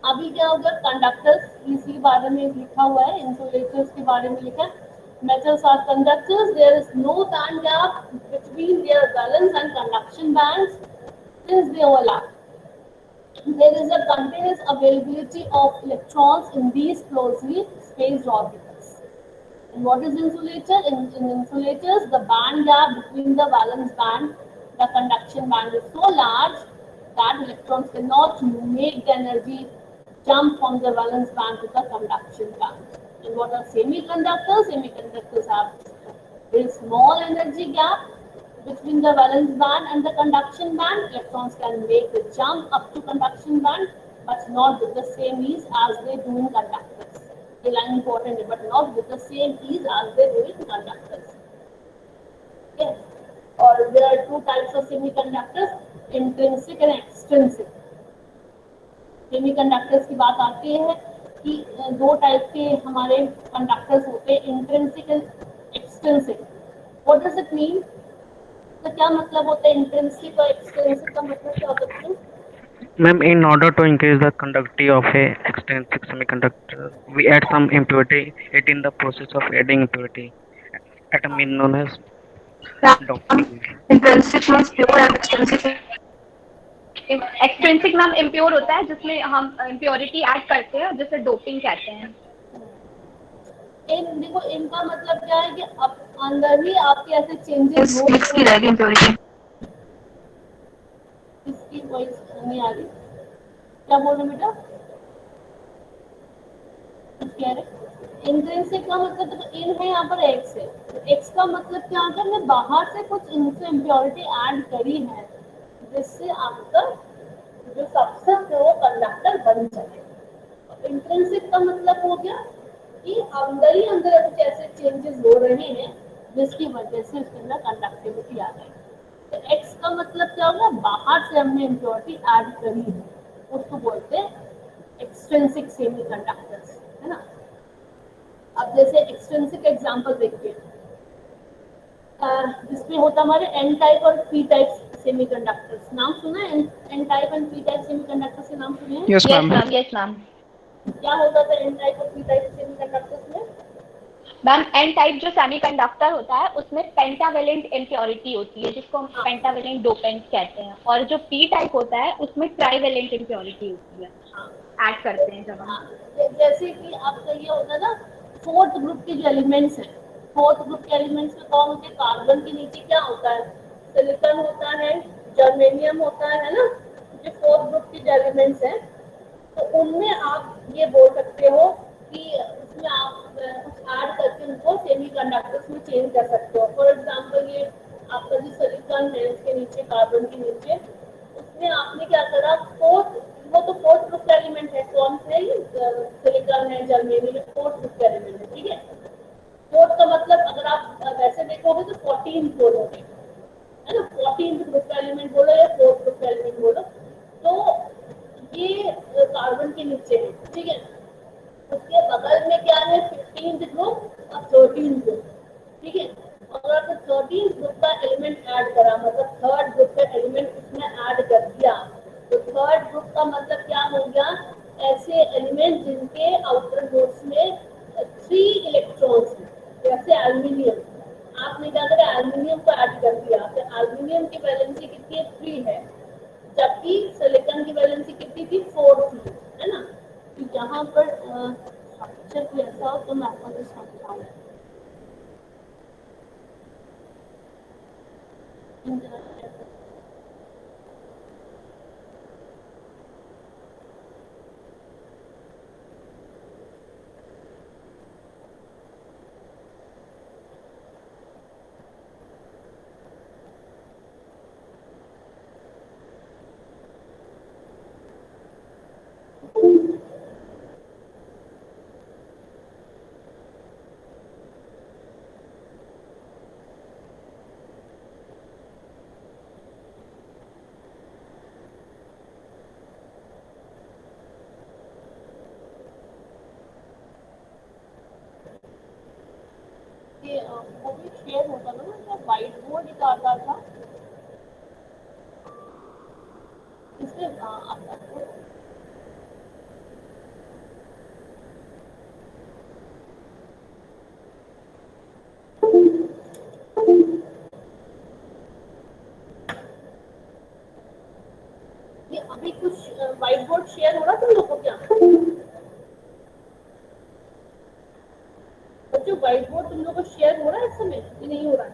अभी क्या होगा, कंडक्टर्स इसी बारे में लिखा हुआ है, इंसुलेटर्स के बारे में लिखा है। Metals are conductors. There is no band gap between their valence and conduction bands since they overlap. There is a continuous availability of electrons in these closely spaced orbitals. And what is insulator? In insulators, the band gap between the valence band, the conduction band is so large that electrons cannot make the energy jump from the valence band to the conduction band. And what are semiconductors? Semiconductors have very small energy gap between the valence band and the conduction band. Electrons can make the jump up to conduction band, but not with the same ease as they do in conductors. The line important, but not with the same ease as they do in conductors. Okay. Or there are two types of semiconductors, intrinsic and extrinsic. Semiconductors की बात आती है कि दो type के हमारे conductors होते हैं, intrinsic and extrinsic. What does it mean? तो क्या मतलब होता है इंट्रिंसिक और एक्सट्रिंसिक का मतलब क्या होता है? Ma'am, in order to increase the conductivity of a extrinsic semiconductor, we add some impurity. It in the process of adding impurity at a mean known as doping. Intrinsic means pure and extrinsic. Extrinsic नाम impure होता है जिसमें हम impurity add करते हैं, जिसे doping कहते हैं। देखो इनका मतलब क्या है कि अब अंदर ही आपके ऐसे चेंजेस हो इसकी रहेगी इम्प्योरिटी। इसकी वॉइस नहीं आ रही, क्या बोल रहे बेटा? कह रहे इंट्रिंसिक का मतलब तो इन है, यहाँ पर एक्स है, तो एक्स का मतलब क्या होता है, मैं बाहर से कुछ इनसे इम्प्योरिटी ऐड करी है जिससे आपका जो सब्सटेंस है वो कंडक्टर बन जाए। इंट्रिंसिक का मतलब हो गया कि अंदर ही अंदर कुछ ऐसे चेंजेस हो रहे हैं जिसकी वजह से उसके अंदर कंडक्टिविटी आ गई। तो एक्स का मतलब क्या होगा, बाहर से हमने इम्प्योरिटी ऐड करी है, उसको बोलते हैं एक्सट्रिंसिक सेमीकंडक्टर्स, है ना। अब जैसे एक्सट्रिंसिक एग्जांपल देखिए, जिसमें होता हमारे एन टाइप और पी टाइप सेमीकंडक्टर्स। नाम सुना है N type and P type semiconductors के नाम सुने हैं? Yes yes ma'am. Ma'am, yes ma'am. क्या होता था एन टाइप और पी टाइप सेमीकंडक्टर्स में? मैम एन टाइप जो सेमीकंडक्टर होता है उसमें पेंटावेलेंट इम्प्योरिटी होती है जिसको हम पेंटावेलेंट डोपेंट कहते हैं, और जो पी टाइप होता है उसमें ट्राइवेलेंट इम्प्योरिटी होती है, ऐड करते हैं जब हम। हाँ, जैसे कि आपका ये होता है ना, फोर्थ ग्रुप के जो एलिमेंट्स हैं, फोर्थ ग्रुप के एलिमेंट्स में कौन होते हैं? कार्बन के नीचे क्या होता है? सिलिकॉन होता है, जर्मेनियम होता है ना, जो फोर्थ ग्रुप के जो एलिमेंट्स हैं, तो उनमें आप ये बोल सकते हो कि उसमें आप कुछ ऐड करके उनको सेमीकंडक्टर्स में चेंज कर सकते हो। फॉर एग्जांपल ये आपका जो सिलिकॉन है इसके नीचे, कार्बन के नीचे, उसमें आपने क्या करा, फोर्थ, वो तो फोर्थ ग्रुप का एलिमेंट है, कौन से? सिलिकॉन है, जर्मेनियम, फोर्थ ग्रुप का एलिमेंट है, ठीक है। फोर्थ का मतलब अगर आप वैसे देखोगे तो 14 बोलोगे, है ना, 14 ग्रुप का एलिमेंट बोलो या फोर्थ ग्रुप का एलिमेंट बोलो। तो ये कार्बन के नीचे है, ठीक है। उसके बगल में क्या है? 15th ग्रुप और 13th ग्रुप, ठीक है। और अगर 13th ग्रुप का एलिमेंट ऐड करा, मतलब थर्ड ग्रुप का एलिमेंट उसमें ऐड कर दिया, तो थर्ड ग्रुप का मतलब क्या हो गया? ऐसे एलिमेंट जिनके आउटर नोड्स में 3 इलेक्ट्रॉन्स हैं, जैसे एल्यूमिनियम। आपने क्या करा? एल्यूमिनियम को ऐड कर दिया, तो एल्यूमिनियम की वैलेंसी कितनी है? 3 है, जबकि सिलिकॉन की वैलेंसी कितनी थी? 4 थी, है ना। तो यहाँ पर स्ट्रक्चर कोई ऐसा हो तो मैं आपको कुछ समझाऊँ। वो भी शेयर होता था ना, व्हाइट बोर्ड एक आता था, इसमें आपको ये अभी कुछ व्हाइट बोर्ड शेयर हो रहा तुम लोग को क्या? बच्चों व्हाइट बोर्ड तुम लोग को शेयर हो रहा है इस समय कि नहीं हो रहा है?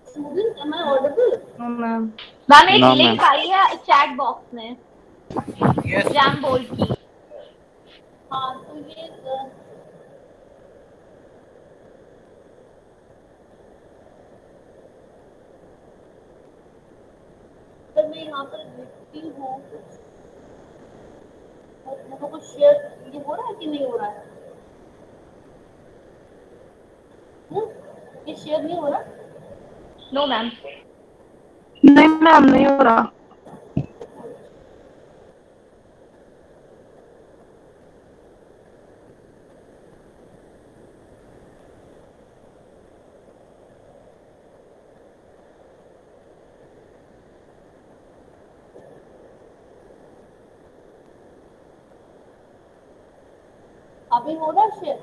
Student, am I audible? Ma'am एक No, लिंक ma'am. आई है चैट बॉक्स में जैम बोर्ड की। हाँ, तो ये अगर मैं यहाँ पर लिखती हूँ तो लोगों को शेयर ये हो रहा है कि नहीं हो रहा है? ये शेयर नहीं हो रहा? No ma'am. नहीं मैम, नहीं हो रहा। अभी हो रहा है शेयर?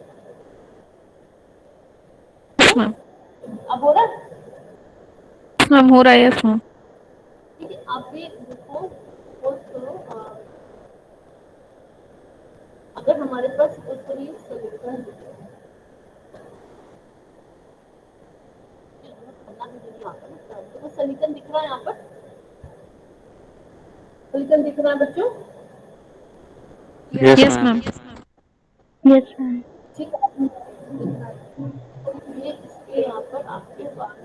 मैम अब हो रहा है? मैम हो रहा है, यस मैम। ठीक है, अभी देखो, पोस्ट करो। अगर हमारे पास कोई सिलिकॉन तो सिलिकॉन दिख रहा है यहाँ पर? सिलिकॉन दिख रहा है बच्चों? Yes, yes ma'am. Ma'am. Yes ma'am. ठीक है, ये इसके यहाँ पर आपके पास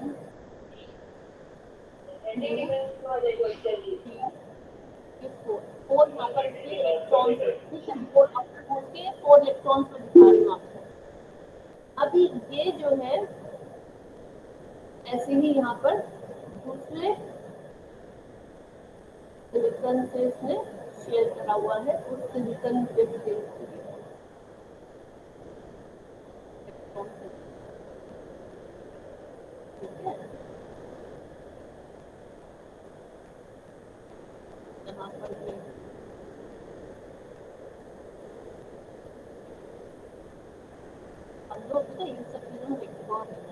फोर यहाँ पर इलेक्ट्रॉन, ठीक है, फोर इलेक्ट्रॉन्स को दिखा रही हूँ आपको। अभी ये जो है ऐसे ही यहाँ पर दूसरे सिलिकॉन से इसने शेयर करा हुआ है, उस सिलिकॉन पे यहाँ पर ये हम लोग तो इन सब चीजों में इग्नोर है।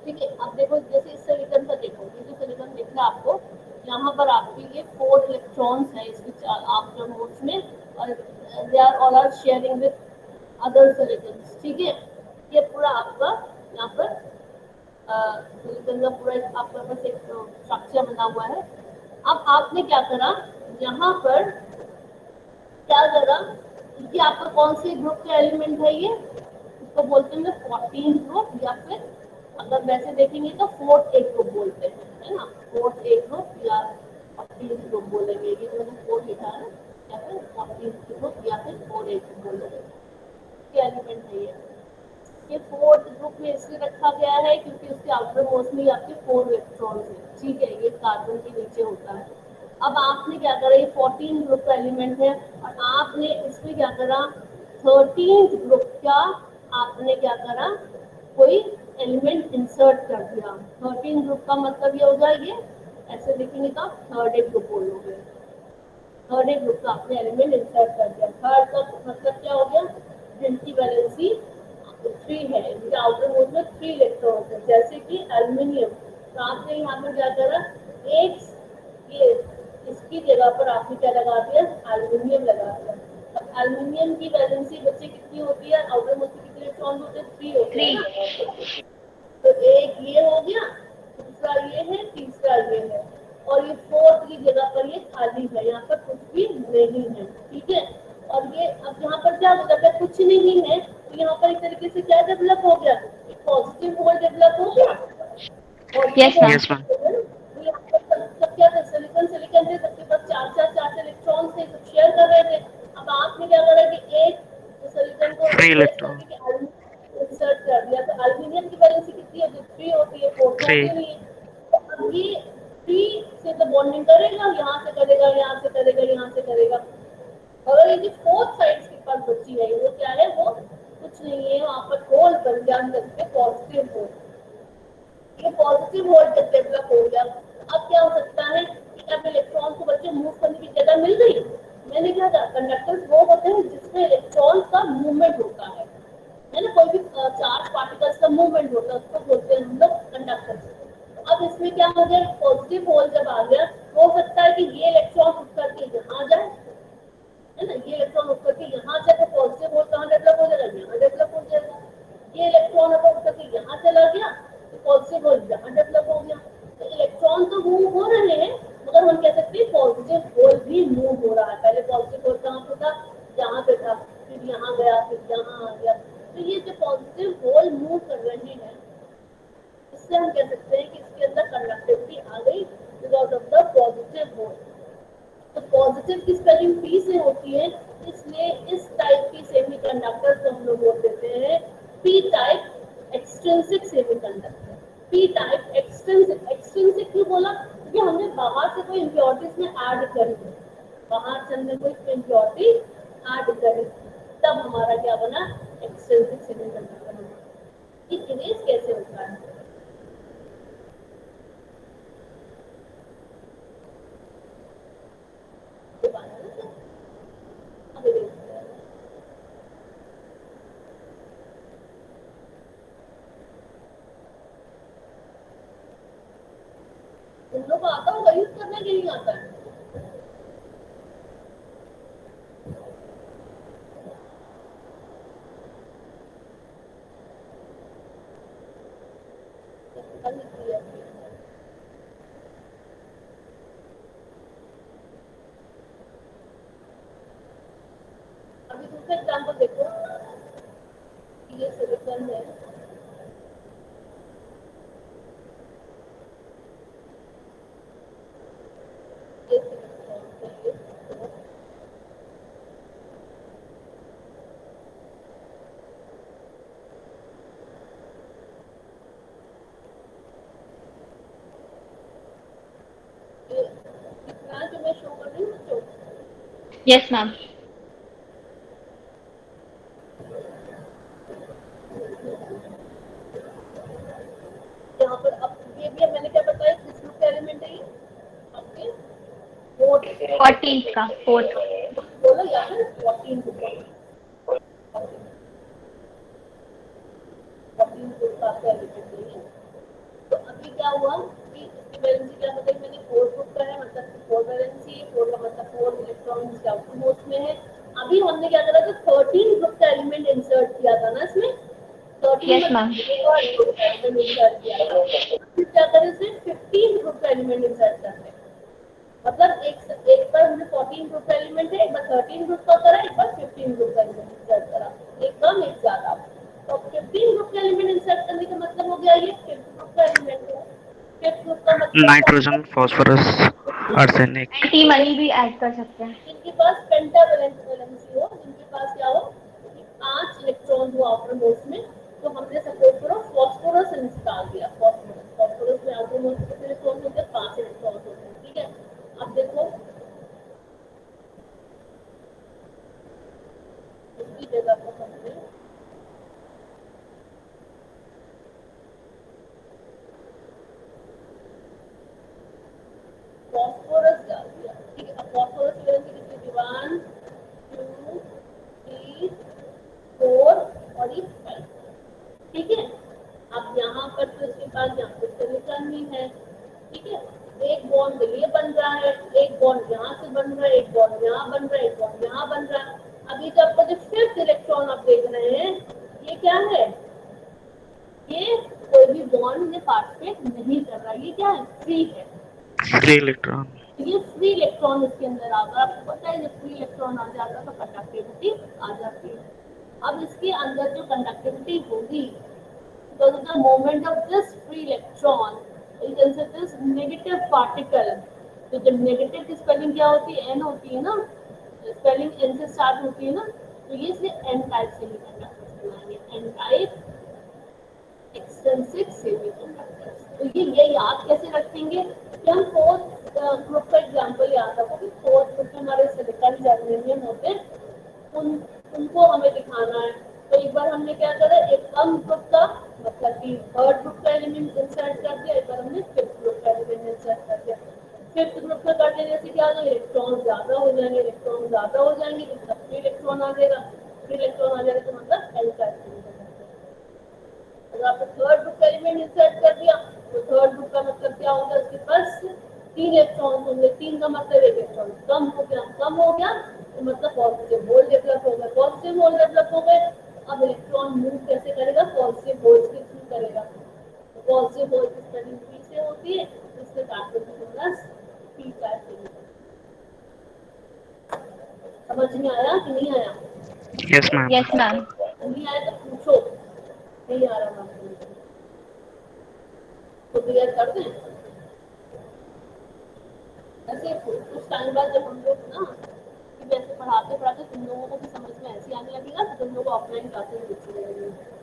ठीक है, अब देखो जैसे इस सिलिकॉन का देखो, ये जो सिलिकॉन दिख रहा है आपको, यहाँ पर आपके ये 4 इलेक्ट्रॉन्स है इसके आफ्टर नोड्स में, और they are all are sharing with other silicons. ठीक है, ये पूरा आपका यहाँ पर सिलिकॉन का पूरा आपका पास एक स्ट्रक्चर बना हुआ है। अब आपने क्या करा, यहाँ पर क्या करा, ये आपका कौन से ग्रुप का एलिमेंट है, ये इसको बोलते हैं 14 ग्रुप, या फिर अगर वैसे देखेंगे तो 4th A ग्रुप बोलते हैं, है ना, 4th A ग्रुप या 14 ग्रुप बोलेंगे, ये जो 4 लिखा है, या फिर 14 ग्रुप या फिर 4A ग्रुप बोलेंगे। क्या एलिमेंट है ये 4th ग्रुप में इसलिए रखा गया है क्योंकि उसके आउटर मोस्ट में आपके 4 इलेक्ट्रॉन्स हैं। ठीक है, ये कार्बन के नीचे होता है। अब आपने क्या करा, ये 14 ग्रुप का एलिमेंट है, और आपने इसमें क्या करा, 13th ग्रुप का आपने क्या करा, कोई एलिमेंट इंसर्ट कर दिया। 13 ग्रुप का मतलब ये होगा, ये ऐसे लिखेंगे तो आप 3rd A ग्रुप बोलोगे। 3rd A ग्रुप का आपने एलिमेंट इंसर्ट कर दिया। 3rd का मतलब क्या हो गया, जिनकी वैलेंसी 3 है, इनके आउटर मोस्ट में 3 इलेक्ट्रॉन्स है, जैसे कि एल्यूमिनियम। तो आपने यहाँ पर क्या करा, एक ये इसकी जगह पर आपने क्या लगा दिया, एल्यूमिनियम लगा दिया। अब एल्यूमिनियम की वैलेंसी बच्चे कितनी होती है, आउटर मोस्ट में कितने इलेक्ट्रॉन होते हैं, 3 होते हैं। तो एक ये हो गया, दूसरा ये है, तीसरा ये है, और ये 4th की जगह पर ये खाली है, यहाँ पर कुछ भी नहीं है। ठीक है, और ये अब यहाँ पर क्या होता है, कुछ नहीं है, तो यहाँ पर एक तरीके से क्या डेवलप हो गया, एक पॉजिटिव होल डेवलप हो गया। और Yes, ma'am. Yes, ma'am. तो यहाँ पर सब क्या था, सिलिकॉन थे, सबके पास 4 इलेक्ट्रॉन थे, सब शेयर कर रहे थे। अब आपने क्या करा कि एक सिलिकॉन को Free replace electron. करके इंसर्ट कर दिया, तो एल्यूमिनियम की वैलेंसी कितनी होती है, 3 होती है, 4 होती 3. नहीं है। तो अब ये 3 से तो बॉन्डिंग करेगा, यहाँ से करेगा, यहाँ से करेगा, यहाँ से करेगा। अगर ये जो 4th साइड के पास बची है, वो क्या है, वो कुछ नहीं है, वहाँ पर होल बन गया, अंदर से पॉजिटिव होल। ये पॉजिटिव होल जब डेवलप हो गया, अब क्या हो सकता है कि अब इलेक्ट्रॉन को बच्चे मूव करने की जगह मिल गई। मैंने क्या कहा, कंडक्टर्स वो होते हैं जिसमें इलेक्ट्रॉन का मूवमेंट होता है ना, कोई भी चार्ज पार्टिकल्स का मूवमेंट होता है, उसको बोलते हैं हम लोग कंडक्टर्स। अब इसमें क्या हो गया, पॉजिटिव होल जब आ गया, हो सकता है कि ये इलेक्ट्रॉन उठ करके यहाँ जाए, है ना, ये इलेक्ट्रॉन उठ करके यहाँ जाए, तो पॉजिटिव होल कहाँ डेवलप हो जाएगा, यहाँ डेवलप हो जाएगा। ये इलेक्ट्रॉन अगर उठ करके यहाँ चला गया, तो पॉजिटिव होल यहाँ डेवलप हो गया। तो इलेक्ट्रॉन तो मूव हो रहे हैं, मगर हम कह सकते हैं पॉजिटिव होल भी मूव हो रहा है। पहले पॉजिटिव होल कहाँ पे था, यहाँ पे था, फिर यहाँ गया, फिर यहाँ आ गया। तो ये जो पॉजिटिव होल मूव कर रहे हैं, इससे हम कह सकते हैं कि इसके अंदर कंडक्टिविटी आ गई because of the positive hole. तो पॉजिटिव की स्पेलिंग पी से होती है, इसलिए इस टाइप की सेमीकंडक्टर को हम लोग बोल देते हैं P type extrinsic semiconductor. P type extrinsic, extrinsic क्यों बोला, क्योंकि हमने बाहर से कोई इम्प्योरिटीज में ऐड करी, बाहर से हमने कोई इम्प्योरिटी ऐड करी, तब हमारा क्या बना, एक्सट्रिंसिक सेमीकंडक्टर बना। ये इरेज कैसे होता है, उन लोग को आता होगा यूज करने के लिए आता है। अभी दूसरा एग्जाम्पल देखो, ये सिलिकॉन है, यस मैम। यहाँ पर अब ये भी मैंने क्या बताया, किस ग्रुप का एलिमेंट है ये आपके फोर्थ 14 का 4th। बोलो या फिर 14 ग्रुप का 14 ग्रुप का आपका एलिमेंट है ये। तो अभी क्या हुआ कि इसकी वैलेंसी क्या बताई मैंने, 4 ग्रुप का है, मतलब 4 वैलेंसी है, 4 का मतलब 4 इलेक्ट्रॉन्स आउटरमोस्ट में है। अभी हमने क्या करा था, 13 ग्रुप का एलिमेंट इंसर्ट किया था ना इसमें, 13 Yes, ma'am. ग्रुप का एलिमेंट इंसर्ट किया था। फिर क्या करें, सिर्फ 15 ग्रुप का एलिमेंट इंसर्ट करते हैं, मतलब एक बार हमने 14 ग्रुप का एलिमेंट है, एक बार 13 ग्रुप का करा, एक बार 15 ग्रुप का एलिमेंट इंसर्ट करा, एक कम एक ज्यादा। तो 15 ग्रुप का एलिमेंट इंसर्ट करने का मतलब हो गया ये 5th ग्रुप का एलिमेंट है। 5th ग्रुप का मतलब नाइट्रोजन, फॉस्फोरस, आर्सेनिक। एंटीमनी भी ऐड कर सकते हैं। जिनके पास पेंटावैलेंट वैलेंसी हो, जिनके पास क्या हो कि 5 इलेक्ट्रॉन हो आउटर मोस्ट में, तो हमने सपोज करो फॉस्फोरस निकाल दिया। फॉस्फोरस में आउटर मोस्ट कितने इलेक्ट्रॉन होते हैं, 5 इलेक्ट्रॉन होते हैं, ठीक है। अब देखो उसकी जगह पर हमने फॉस्फोरस डाल दिया, ठीक है। अब फॉस्फोरस की वैलेंसी कितनी थी, 1 2 3 4 और ये 5, ठीक है। अब यहाँ पर तो इसके पास यहाँ पर सिलिकॉन ही है, ठीक है। एक बॉन्ड ये बन रहा है, एक बॉन्ड यहाँ से बन रहा है, एक बॉन्ड यहाँ बन रहा है, एक बॉन्ड यहाँ बन रहा है। अभी जो आपका जो 5th इलेक्ट्रॉन आप देख रहे हैं, ये क्या है, ये कोई भी बॉन्ड में पार्टिसिपेट नहीं कर रहा, ये क्या है, फ्री है, फ्री इलेक्ट्रॉन। ये फ्री इलेक्ट्रॉन इसके अंदर आता है। आपको पता है जब फ्री इलेक्ट्रॉन आ जाता है तो कंडक्टिविटी आ जाती है। अब इसके अंदर जो कंडक्टिविटी होगी, because of the movement of this free electron, you can say this negative particle। तो जब नेगेटिव की स्पेलिंग क्या होती है, एन होती है ना, स्पेलिंग एन से स्टार्ट होती है ना, तो ये इसलिए एन टाइप सेमीकंडक्टर्स बनाएंगे, एन टाइप एक्सटेंसिव सेमीकंडक्टर्स। तो ये याद कैसे रखेंगे कि हम 4th ग्रुप का एग्जांपल याद रखो कि 4th ग्रुप में हमारे सिलिकॉन जर्मेनियम होते हैं, उनको हमें दिखाना है। तो एक बार हमने क्या करा, एक कम ग्रुप का मतलब कि 3rd ग्रुप का एलिमेंट इंसर्ट कर दिया, एक बार हमने 5th ग्रुप का एलिमेंट इंसर्ट कर दिया। 5th ग्रुप में कर देने से क्या होगा, इलेक्ट्रॉन ज्यादा हो जाएंगे, इलेक्ट्रॉन ज्यादा हो जाएंगे तो मतलब फ्री इलेक्ट्रॉन आ जाएगा, फ्री इलेक्ट्रॉन आ जाएगा तो मतलब एल टाइप। अगर आपने 3rd ग्रुप का एलिमेंट इंसर्ट कर दिया तो 3rd ग्रुप का मतलब क्या होगा, उसके पास 3 इलेक्ट्रॉन होंगे, 3 का मतलब 1 इलेक्ट्रॉन कम हो गया तो मतलब पॉजिटिव होल डेवलप हो गया, पॉजिटिव होल डेवलप हो गए। अब इलेक्ट्रॉन मूव कैसे करेगा, पॉजिटिव होल के थ्रू करेगा। तो पॉजिटिव होल की स्पेलिंग पी से होती है, इससे कार्बन प्लस पी टाइप। समझ में आया कि नहीं आया? Yes ma'am. Yes ma'am. नहीं आया तो पूछो, नहीं आ रहा मैम तो क्लियर कर दें। ऐसे कुछ टाइम बाद जब हम लोग ना कि वैसे पढ़ाते पढ़ाते तुम लोगों को भी समझ में ऐसे आने लगेगा तो तुम लोग ऑफलाइन क्लासेस देखते रहेंगे।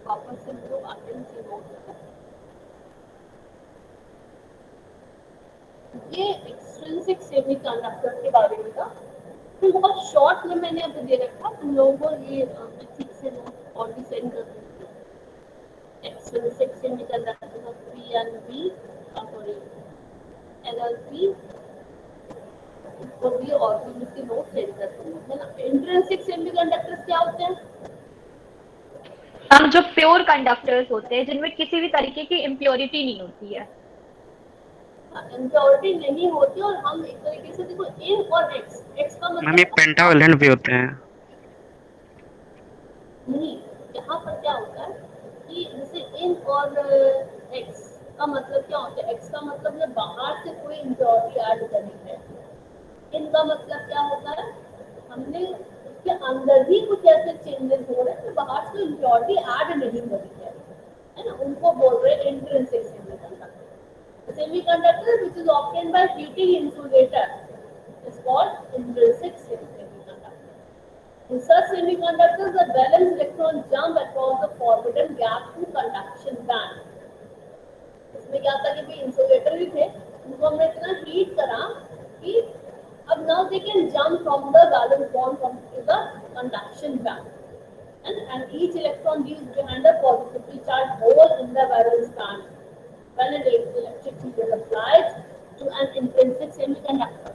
वापस से हम लोग आते हैं ये एक्सट्रिंसिक सेमीकंडक्टर के बारे में था। तो बहुत शॉर्ट में मैंने अभी दे रखा, तुम लोगों को ये ठीक से नोट और भी सेंड कर दूँगी। Extrinsic semiconductor PNP sorry NLP और भी उसके नोट सेंड कर दूँगी, है ना। इंट्रिंसिक सेमीकंडक्टर्स क्या होते हैं? हम जो प्योर कंडक्टर्स होते हैं जिनमें किसी भी तरीके की इम्प्योरिटी नहीं होती है। इम्प्योरिटी नहीं होती, और हम एक तरीके से देखो इन और एक्स का मैम ये मतलब पेंटावेलेंट भी होते हैं। नहीं, यहाँ पर क्या होता है कि जैसे इन और एक्स का मतलब क्या होता है? एक्स का मतलब है बाहर से कोई इम्प्योरिटी ऐड करनी है। इन का मतलब क्या होता है? हमने उसके अंदर ही कुछ ऐसे चेंजेस हो रहे हैं जो बाहर से इम्प्योरिटी ऐड नहीं करी है ना, उनको बोल रहे हैं intrinsic semiconductor. Semiconductor which is obtained by heating insulator is called intrinsic semiconductor. In such semiconductors, the valence electron jump across the forbidden gap to conduction band. इसमें क्या था कि भाई इंसुलेटर भी थे, उनको हमने इतना हीट करा कि अब now they can jump from the valence bond to the conduction band. And each electron leaves behind a positively charged hole in the valence band. When an electric field is applied to an intrinsic semiconductor,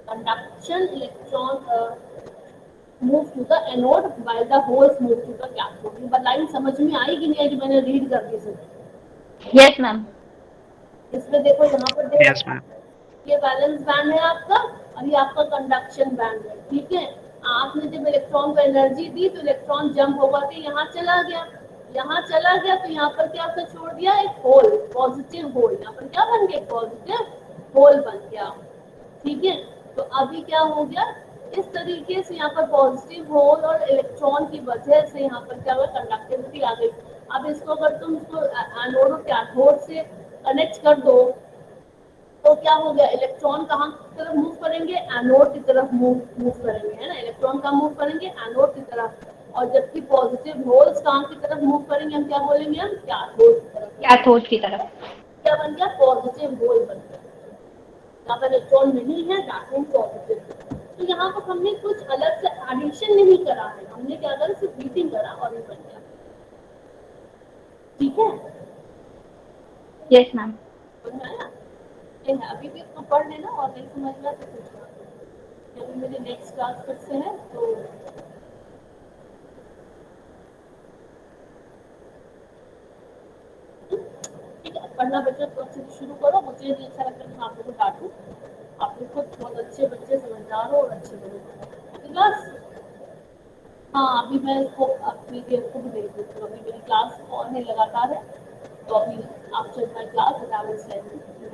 conduction electron move to the anode while the holes move to the cathode. ये line समझ में आई कि नहीं आई जो मैंने read कर दी sir? Yes ma'am. इसमें देखो यहाँ पर दे यस मैम। ये वैलेंस बैंड है आपका और ये आपका कंडक्शन बैंड है, ठीक है। आपने जब इलेक्ट्रॉन को एनर्जी दी तो इलेक्ट्रॉन जंप होकर के यहाँ चला गया, यहाँ चला गया तो यहाँ पर क्या उसने छोड़ दिया? एक होल, पॉजिटिव होल। यहाँ पर क्या बन गया? पॉजिटिव होल बन गया, ठीक है। तो अभी क्या हो गया? इस तरीके से यहाँ पर पॉजिटिव होल और इलेक्ट्रॉन की वजह से यहाँ पर क्या हुआ? कंडक्टिविटी आ गई। अब इसको अगर तुम इसको एनोड और कैथोड से कनेक्ट कर दो तो क्या हो गया? इलेक्ट्रॉन कहाँ की तरफ मूव करेंगे? एनोड की तरफ मूव करेंगे, है ना। इलेक्ट्रॉन कहाँ मूव करेंगे? एनोड की तरफ। और जबकि पॉजिटिव होल्स कहाँ की तरफ मूव करेंगे? हम क्या बोलेंगे? हम कैथोड की तरफ। कैथोड की तरफ। क्या बन गया? पॉजिटिव होल बन गया। यहाँ पर इलेक्ट्रॉन नहीं है, दैट मींस पॉजिटिव। तो यहाँ पर हमने कुछ अलग से एडिशन नहीं करा है, हमने क्या करा? सिर्फ हीटिंग करा और ये बन गया, ठीक है। Yes ma'am. अभी भी इसको पढ़ लेना और नहीं समझ में तो पूछना। अभी मेरी नेक्स्ट क्लास फिर से है तो ठीक है, पढ़ना बच्चों तो अच्छे से शुरू करो। मुझे नहीं अच्छा लगता कि आप लोगों को डांटूं, आप लोग खुद बहुत अच्छे बच्चे, समझदार हो और अच्छे बनो क्लास। हाँ, अभी मैं इसको अपनी देर को भी देख देती हूँ। अभी मेरी क्लास और है लगातार है, तो अभी after my class I will send you,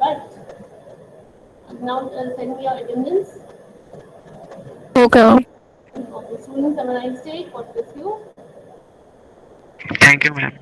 right. Now send me your attendance. Okay. Okay, students, have a nice day. God bless you. Thank you, ma'am.